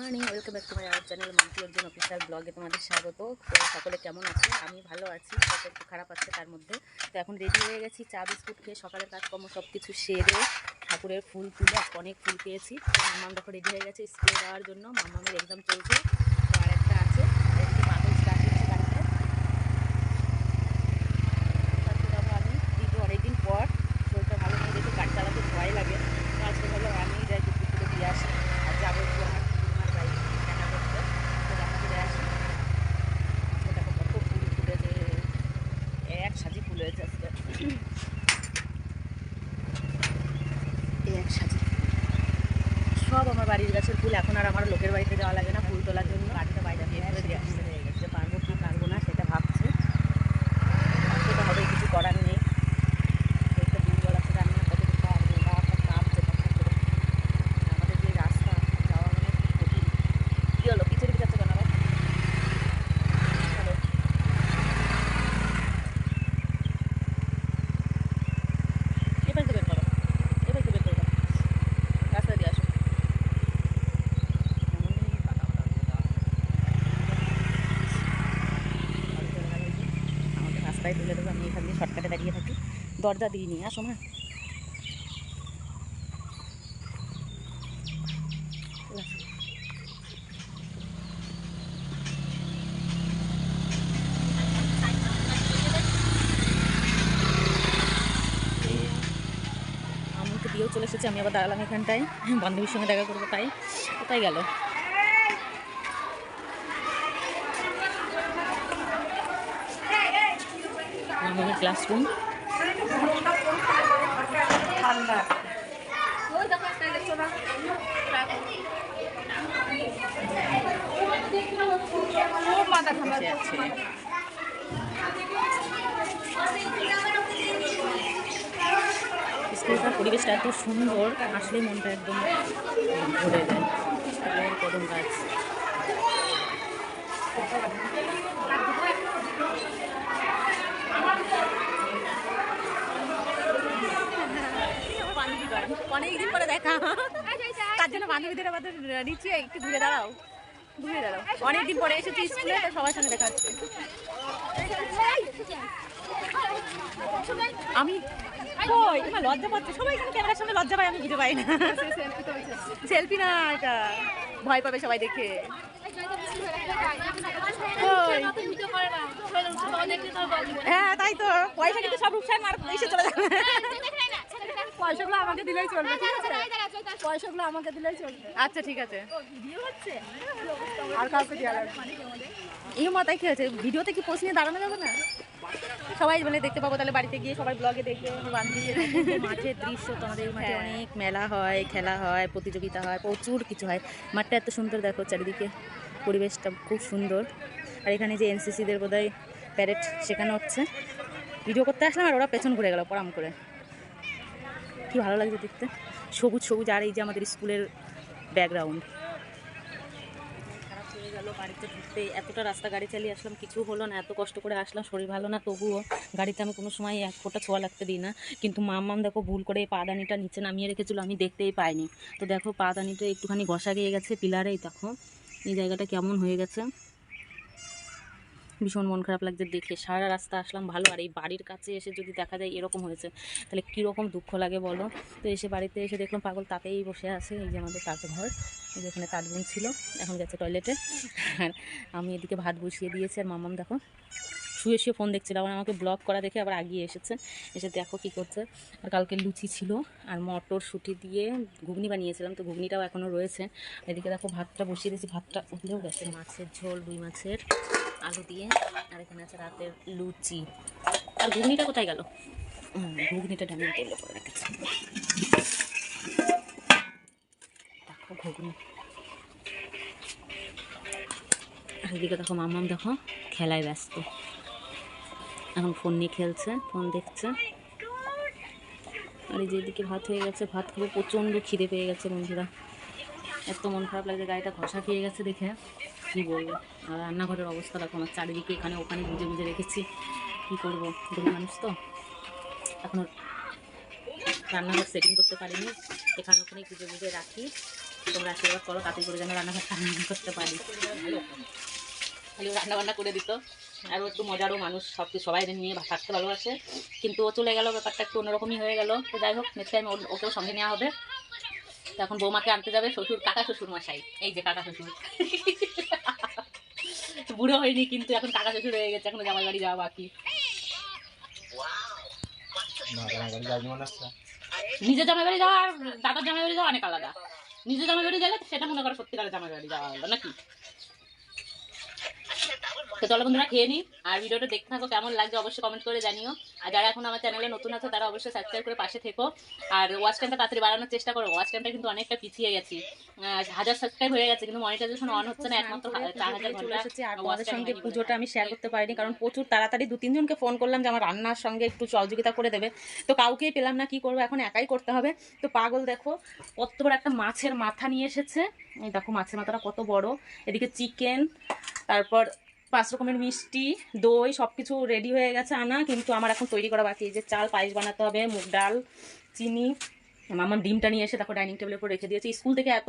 Morning, welcome back to my our channel Mampi একজন official ব্লগে তোমাদের স্বাগত। তো সকলে কেমন আছে? আমি ভালো আছি, সেটা একটু খারাপ আছে তার মধ্যে। তো এখন রেডি হয়ে গেছি, চা বিস্কুট খেয়ে সকালের কাজকর্ম সব কিছু সেরে ঠাকুরের ফুল তুলে অনেক ফুল পেয়েছি। মাম্মাম দেখো রেডি হয়ে গেছে স্কুলে যাওয়ার জন্য। মাম্মামের এক্সাম চলছে, তো আর একটা আছে, এদিকে বাদল স্টার্ট হচ্ছে গাড়িতে। যাবো আমি দ্বিতীয় অনেকদিন পর, শরীরটা ভালো নিয়ে দেখে গাড়ি চালাতে ভয় লাগে। তো আজকে ভাবলাম আমিই যাই একটু তুলে দিয়ে আসি, আর যাবো একটু আমার আমার বাড়ি দেখা করতে, তো দেখা করে আসি। দেখো কত ফুল ফুটেছে, এক সাজি ফুল হয়েছে আজকে, এক সাজি সব আমার বাড়ির গাছের ফুল। এখন আর আমার লোকের বাড়িতে যাওয়া লাগে না ফুল তোলার জন্য, গাড়িটা বাইরে দিয়ে আসতে হয়ে গেছে। পারবো কি পারবো না সেটা ভাবছি, সেটা হবে, কিছু করার নেই। শরীরটা দুর্বল আছে, জানি না কতটুকু পারবো, বাবাটা কাঁপছে কথা করে। আমাদের যে রাস্তা যাওয়া অনেক কঠিন। কী হলো, পিছনে যাচ্ছে কেন আবার? হ্যালো, এবার তো বের করো, এবার তো বের করো, রাস্তা দিয়ে আসো। আমাকে রাস্তায় তুলে দেবো, আমি এখান দিয়ে শর্টকাটে দাঁড়িয়ে থাকি, দরজা দিয়ে নিয়ে আসো না। আমি তো দিয়েও চলে এসেছি, আমি আবার দাঁড়ালাম এখানটায়, বান্ধবীর সঙ্গে দেখা করবো, তাই কোথায় গেল? আমাদের ক্লাসরুম ঠান্ডা, স্কুলটার পরিবেশটা এত সুন্দর, আসলে মনটা একদম ভরে যায়। কদম গাছ, অনেকদিন পরে দেখা, তার জন্য বান্ধবীদের আমাদের নিচে একটু ঘুরে দাঁড়াও, ঘুরে দাঁড়াও। অনেকদিন পরে এসেছি স্কুলে, তো সবার সঙ্গে দেখা হচ্ছে। আমি কই তোমার লজ্জা পাচ্ছে, সবাই কিন্তু ক্যামেরার সামনে লজ্জা পায়, আমি ভিডিও পাই না। সেলফি না, এটা ভয় পাবে সবাই দেখে। হ্যাঁ তাই তো, পয়সা কিন্তু সব রূপসার মার এসে চলে যাবে। পয়সাগুলো আমাকে দিলেই চলবে, ঠিক আছে? পয়সাগুলো আমাকে দিলেই চলবে। আচ্ছা ঠিক আছে, আর কাউকে দেওয়া লাগবে। এই মাথায় কি হয়েছে, ভিডিওতে কি পোস্ট নিয়ে দাঁড়ানো যাবে না? সবাই মানে দেখতে পাবো, তাহলে বাড়িতে গিয়ে সবাই ব্লগে দেখবে। মাঠের দৃশ্য, তো আমাদের এই মাঠে অনেক মেলা হয়, খেলা হয়, প্রতিযোগিতা হয়, প্রচুর কিছু হয়। মাঠটা এত সুন্দর, দেখো চারিদিকে পরিবেশটা খুব সুন্দর। আর এখানে যে এনসিসিদের বোধহয় প্যারেড শেখানো হচ্ছে, ভিডিও করতে আসলাম আর ওরা পেছন ঘুরে গেল পরাম করে। কি ভালো লাগছে দেখতে, সবুজ সবুজ। আর এই যে আমাদের স্কুলের ব্যাকগ্রাউন্ড। খারাপ হয়ে গেল বাড়িতে ঢুকতে, এতটা রাস্তা গাড়ি চালিয়ে আসলাম, কিছু হলো না, এত কষ্ট করে আসলাম, শরীর ভালো না, তবুও গাড়িতে আমি কোনো সময় এক ফোঁটা ছোঁয়া লাগতে দিই না। কিন্তু মাম্মাম দেখো ভুল করে এই পাদানিটা নিচে নামিয়ে রেখেছিল, আমি দেখতেই পাইনি। তো দেখো পাদানিটা একটুখানি ঘষা গিয়ে গেছে পিলারেই, দেখো এই জায়গাটা কেমন হয়ে গেছে। ভীষণ মন খারাপ লাগছে দেখে। সারা রাস্তা আসলাম ভালো, আর এই বাড়ির কাছে এসে যদি দেখা যায় এরকম হয়েছে, তাহলে কীরকম দুঃখ লাগে বলো। তো এসে বাড়িতে এসে দেখলাম পাগল তাতেই বসে আছে, এই যে আমাদের তাঁত ঘর, এই যে এখানে তাঁত বোন ছিল, এখন গেছে টয়লেটে। আর আমি এদিকে ভাত বসিয়ে দিয়েছি, আর মামাম দেখো শুয়ে শুয়ে ফোন দেখছিল, আবার আমাকে ব্লগ করা দেখে আবার আগিয়ে এসেছে, এসে দেখো কী করছে। আর কালকে লুচি ছিল, আর মটরশুঁটি দিয়ে ঘুগনি বানিয়েছিলাম, তো ঘুগনিটাও এখনও রয়েছে। এদিকে দেখো ভাতটা বসিয়ে দিয়েছি, ভাতটা উঠলেও গেছে। মাছের ঝোল, রুই মাছের আলু দিয়ে, আর এখানে আছে রাতের লুচি। আর ঘুগনিটা কোথায় গেল? ঘুগনিটা ডাইনিং টেবিলে করে রেখেছি, দেখো ঘুগনি। আর এদিকে দেখো মাম্মাম দেখো খেলায় ব্যস্ত, এখন ফোন নিয়ে খেলছে, ফোন দেখছে। আর এই যে এদিকে ভাত হয়ে গেছে, ভাত খাবো, প্রচণ্ড খিদে পেয়ে গেছে বন্ধুরা। এত মন খারাপ লাগছে, গাড়িটা ঘষা খেয়ে গেছে দেখে, কী বলবো। আর রান্নাঘরের অবস্থা দেখো, আমার চারিদিকে এখানে ওখানে গুজে গুজে রেখেছি, কী করবো, গরিব মানুষ তো, এখনও রান্নাঘর সেটিং করতে পারিনি, এখানে ওখানে গুজে গুজে রাখি। তোমরা আশীর্বাদ করো তাতে করে যেন রান্নাঘরটা রান্না করতে পারি। রান্না বান্না করে দিত, আর ও একটু মজারও মানুষ, সবাই নিয়ে থাকতে ভালোবাসে, কিন্তু ও চলে গেল, ব্যাপারটা একটু অন্যরকমই হয়ে গেল। তো যাই হোক, নেক্সট টাইম ওকেও সঙ্গে নেওয়া হবে। তো এখন বৌমাকে আনতে যাবে শ্বশুর, কাকা শ্বশুর মশাই, এই যে কাকা শ্বশুর বুড়ো হয়নি কিন্তু এখন কাকা শ্বশুর হয়ে গেছে, এখনো জামাই বাড়ি যাওয়া বাকি। নিজের জামাই বাড়ি যাওয়া আর দাদার জামাই বাড়ি যাওয়া অনেক আলাদা। নিজের জামাই বাড়ি গেলে সেটা মনে করো সত্যিকারের জামাই বাড়ি যাওয়া হলো নাকি। তো চলো বন্ধুরা খেয়ে নিই, আর ভিডিওটা দেখতে থাকো, কেমন লাগছে অবশ্যই কমেন্ট করে জানিও। আর যারা এখন আমার চ্যানেলে নতুন আছে তারা অবশ্যই সাবস্ক্রাইব করে পাশে থেকো, আর ওয়াচ টাইমটা তাড়াতাড়ি বাড়ানোর চেষ্টা করো। ওয়াচ টাইমটা কিন্তু অনেকটা পিছিয়ে গেছি, 1000 সাবস্ক্রাইব হয়ে গেছে কিন্তু মনিটাইজেশন অন হচ্ছে না, একমাত্র 4000 চলে এসেছে। আর তোমাদের সঙ্গে পুজোটা আমি শেয়ার করতে পারিনি, কারণ প্রচুর তাড়াতাড়ি 2-3 জনকে ফোন করলাম যে আমার রান্নার সঙ্গে একটু সহযোগিতা করে দেবে, তো কাউকেই পেলাম না। কি করবো, এখন একাই করতে হবে। তো পাগল দেখো কত বড় একটা মাছের মাথা নিয়ে এসেছে, এই দেখো মাছের মাথাটা কত বড়, এদিকে চিকেন, তারপর 5 রকমের মিষ্টি, দই, সবকিছু রেডি হয়ে গেছে আনা, কিন্তু আমার এখন তৈরি করা বাকি। যে চাল পায়েস বানাতে হবে, মুগ ডাল, চিনি। আমার ডিমটা নিয়ে এসে দেখো ডাইনিং টেবিলের উপর রেখে দিয়েছি। স্কুল থেকে এত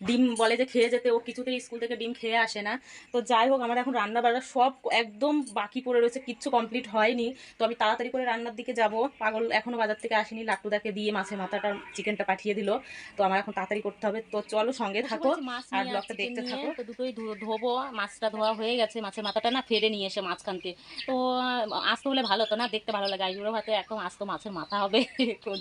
ডিম বলে যে খেয়ে যেতে, ও কিছুতেই স্কুল থেকে ডিম খেয়ে আসে না। তো যাই হোক, আমার এখন রান্না বান্না সব একদম বাকি পড়ে রয়েছে, কিচ্ছু কমপ্লিট হয়নি। তো আমি তাড়াতাড়ি করে রান্নার দিকে যাব। পাগল এখনো বাজার থেকে আসেনি, লাট্টুদাকে দিয়ে মাছের মাথাটা চিকেনটা পাঠিয়ে দিল, তো আমার এখন তাড়াতাড়ি করতে হবে। তো চলো সঙ্গে থাকো আর ব্লগটা দেখতে থাকো। তো দুটোই ধোবো, মাছটা ধোয়া হয়ে গেছে, মাছের মাথাটা না ফেরে নিয়ে এসে মাঝখানতে, তো আস্ত হলে ভালো তো না, দেখতে ভালো লাগে। আইগুলো ভাতে একদম আস্ত মাছের মাথা হবে,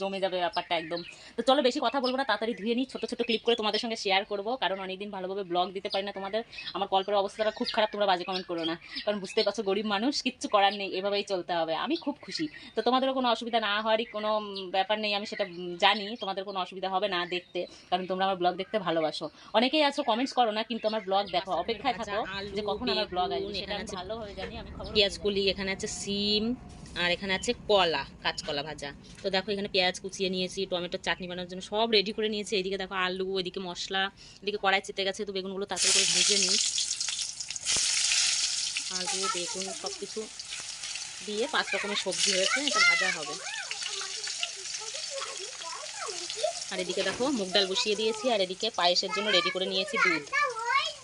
জমে যাবে ব্যাপারটা একদম। তো চলো বেশি কথা বলবো না, তাড়াতাড়ি ধুয়ে নিই, ছোট ছোট ক্লিপ করে তোমাদের সঙ্গে শেয়ার করবো, কারণ অনেকদিন ভালোভাবে ব্লগ দিতে পারি না তোমাদের। আমার কল্পের অবস্থাটা খুব খারাপ, তোমরা বাজে কমেন্ট করো না, কারণ বুঝতেই পারছো গরিব মানুষ, কিচ্ছু করার নেই, এভাবেই চলতে হবে। আমি খুব খুশি, তো তোমাদেরও কোনো অসুবিধা না হওয়ারই কোনো ব্যাপার নেই, আমি সেটা জানি, তোমাদের কোনো অসুবিধা হবে না দেখতে, কারণ তোমরা আমার ব্লগ দেখতে ভালোবাসো। অনেকেই আছো কমেন্টস করো না, কিন্তু আমার ব্লগ দেখো, অপেক্ষায় থাকো যে কখন আমার ব্লগ আসবে, সেটা আমি ভালো হয়ে জানি। আমি পেঁয়াজ কুলি, এখানে আছে সিম, আর এখানে আছে কলা, কাঁচকলা ভাজা। তো দেখো এখানে পেঁয়াজ কুচিয়ে নিয়েছি, টমেটোর চাটনি বানানোর জন্য সব রেডি করে নিয়েছি। এইদিকে দেখো আলু, এদিকে মশলা, এদিকে কড়াই চেতে গেছে, তো বেগুনগুলো তাড়াতাড়ি করে ভেজে নিই। আলু বেগুন সব কিছু দিয়ে 5 রকমের সবজি হয়েছে, এটা ভাজা হবে। আর এদিকে দেখো মুগ ডাল বসিয়ে দিয়েছি, আর এদিকে পায়েসের জন্য রেডি করে নিয়েছি দুধ।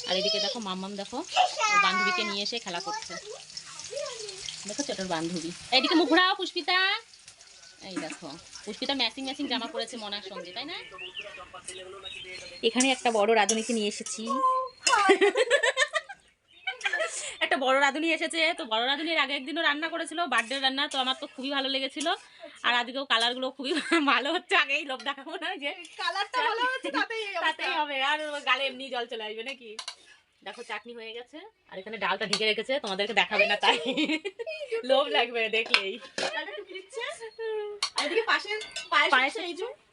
আর এদিকে দেখো মাম্মাম দেখো বান্ধবীকে নিয়ে এসে খেলা করছে, দেখো ছোটোর বান্ধবী। এইদিকে মুখ ঘোরাও পুষ্পিতা, এই দেখো পুষ্পিতা ম্যাচিং ম্যাচিং জামা পরেছে মনার সঙ্গে, তাই না? এখানে একটা বড় রাঁধুনিকে নিয়ে এসেছি, একটা বড় রাঁধুনি এসেছে। তো বড় রাঁধুনির আগে একদিনও রান্না করেছিল, বার্থডে রান্না, তো আমার তো খুবই ভালো লেগেছিল। আর আজকেও কালার গুলো খুবই ভালো হচ্ছে, আগেই লোভ দেখাবো না যে কালারটা ভালো হচ্ছে, তাতেই হবে, আর গালে এমনি জল চলে আসবে নাকি। দেখো চাটনি হয়ে গেছে, আর এখানে ডালটা ঢেকে রেখেছে, তোমাদেরকে দেখাবে না তাই লোভ লাগবে দেখলেই।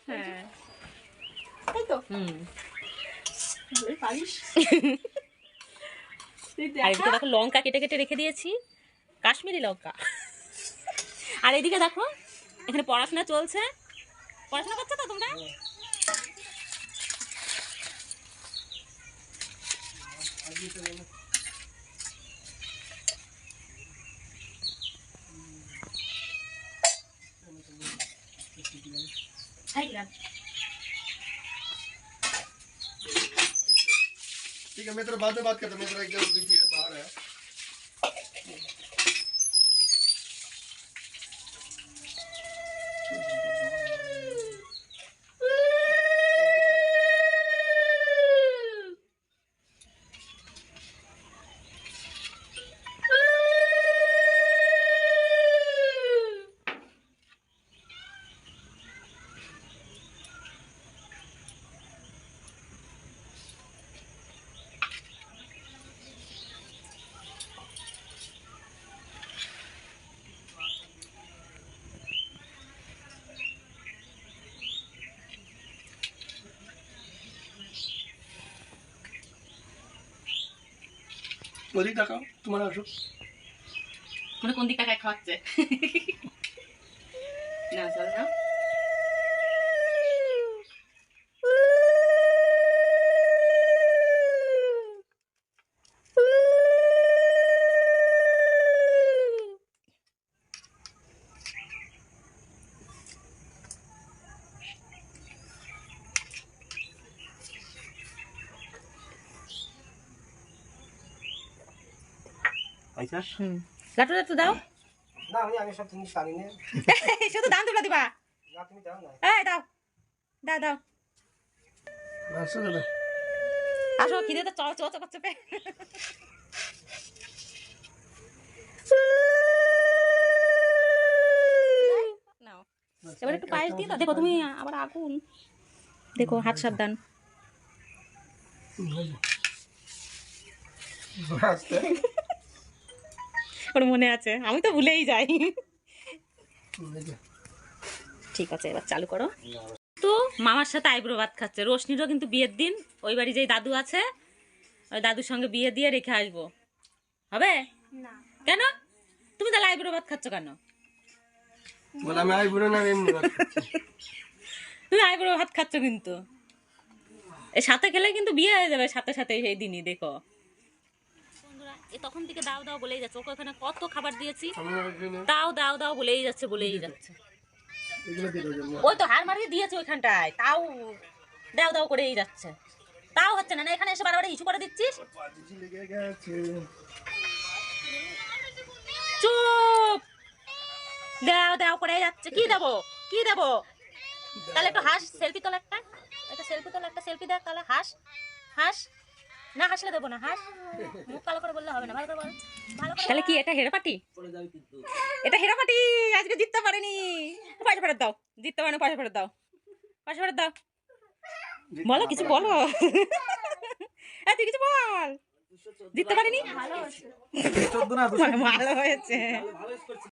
হ্যাঁ আর এদিকে দেখো লঙ্কা কেটে কেটে রেখে দিয়েছি, কাশ্মীরি লঙ্কা। আর এদিকে দেখো এখানে পড়াশোনা চলছে, পড়াশোনা করছো তো তোমরা? ठीक है, मैं तेरे बाद में बात करता हूँ, मैं तेरा एक जगह बाहर है। ওদিক দেখাও তোমার আসো, মানে কোন দিক টাকায় খাওয়াচ্ছে না চলো না। আচ্ছা লাটু লাটু দাও না আমি সব জিনিস জানি না শুধু দাম দুটো দিবা না তুমি দাও না এই দাও দাও দাও আসো দাদা আসো খিদে তো চল চল করছে পে নাও এবার একটু পায়েস দিয়ে দাও দেখো তুমি আবার আগুন দেখো হাত সাবধান আস্তে ওর মনে আছে আমি তো ভুলেই যাই ঠিক আছে এবার চালু করো তো মামার সাথে আইব্রো ভাত খাচ্ছে রোশনিরও কিন্তু বিয়ের দিন ওই বাড়ি যেই দাদু আছে ওই দাদুর সঙ্গে বিয়ে দিয়ে রেখে আসবো হবে না কেন তুমি তাহলে আইব্রো ভাত খাচ্ছ কেন বলে আমি আইবুড়ো না এমনি ভাত খাচ্ছি। তুমি আইব্রো ভাত খাচ্ছ কিন্তু এর সাথে খেলে কিন্তু বিয়ে হয়ে যাবে সাথে সাথে সেই দিনই দেখো বন্ধুরা এ তখন থেকে দাও দাও বলেই যাচ্ছে ওকে ওখানে কত খাবার দিয়েছি আমি ওইখানে দাও দাও দাও বলেই যাচ্ছে এগুলো দিয়ে দেবো জন্য। ওই তো হার মারিয়ে দিয়েছে ওইখানটায় তাও দাও দাও করেই যাচ্ছে তাও হচ্ছে না না এখানে এসে বারবার ইস্যু করে দিচ্ছিস পাজি লেগে গেছে চুপ দাও দাও করে যাচ্ছে কি দেবো তাহলে একটু হাস সেলফি তোলা একটা সেলফি দেখ তাহলে হাস না হাসলে দেবো না হাস মুখ কালো করে বললে হবে না ভালো করে বল তাহলে কি এটা হেরা পার্টি এটা হেরা পার্টি আজকে জিততে পারেনি পয়সা ফেরত দাও জিততে পারেনি পয়সা ফেরত দাও বলো কিছু বলো তুই কিছু বল জিততে পারিনি ভালো আছে চোদ্দ না ভালো হয়েছে